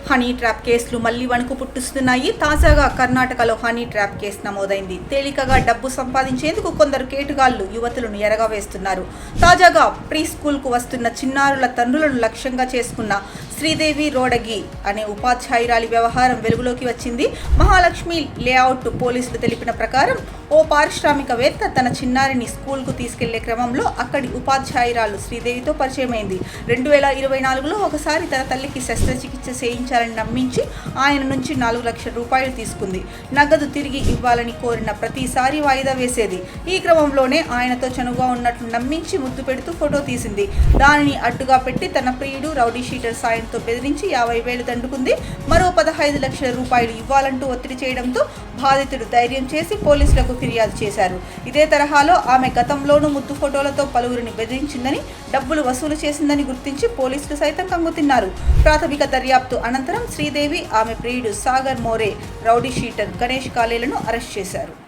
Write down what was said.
Honey trap కేసులు మళ్లీ వణుకు పుట్టిస్తున్నాయి. తాజాగా కర్ణాటకలో హనీ ట్రాప్ కేసు నమోదైంది. తేలికగా డబ్బు సంపాదించేందుకు కొందరు కేటుగాళ్లు యువతులను ఎరగవేస్తున్నారు. తాజాగా ప్రీ స్కూల్కు వస్తున్న చిన్నారుల తండ్రులను లక్ష్యంగా చేసుకున్న శ్రీదేవి రోడగి అనే ఉపాధ్యాయురాలి వ్యవహారం వెలుగులోకి వచ్చింది. మహాలక్ష్మి లేఅవుట్ పోలీసులు తెలిపిన ప్రకారం ఓ పారిశ్రామికవేత్త తన చిన్నారిని స్కూల్కు తీసుకెళ్లే క్రమంలో అక్కడి ఉపాధ్యాయురాలు శ్రీదేవితో పరిచయమైంది. 2024లో ఒకసారి తన తల్లికి శస్త్రచికిత్స చేయించాలని నమ్మించి ఆయన నుంచి 4 లక్షల రూపాయలు తీసుకుంది. నగదు తిరిగి ఇవ్వాలని కోరిన ప్రతిసారి వాయిదా వేసేది. ఈ క్రమంలోనే ఆయనతో చనువుగా ఉన్నట్లు నమ్మించి ముద్దు పెడుతూ ఫోటో తీసింది. దానిని అడ్డుగా పెట్టి తన ప్రియుడు రౌడీ షీటర్ సాయంతో బెదిరించి 50,000 దండుకుంది. మరో 15 లక్షల రూపాయలు ఇవ్వాలంటూ ఒత్తిడి చేయడంతో బాధితుడు ధైర్యం చేసి పోలీసులకు ఫిర్యాదు చేశారు. ఇదే తరహాలో ఆమె గతంలోనూ ముద్దు ఫోటోలతో పలువురిని బెదిరించిందని, డబ్బులు వసూలు చేసిందని గుర్తించి పోలీసులు సైతం కంగుతిన్నారు. ప్రాథమిక దర్యాప్తు అనంతరం శ్రీదేవి, ఆమె ప్రియుడు సాగర్ మోరే, రౌడీ షీటర్ గణేష్ కాలేలను అరెస్ట్ చేశారు.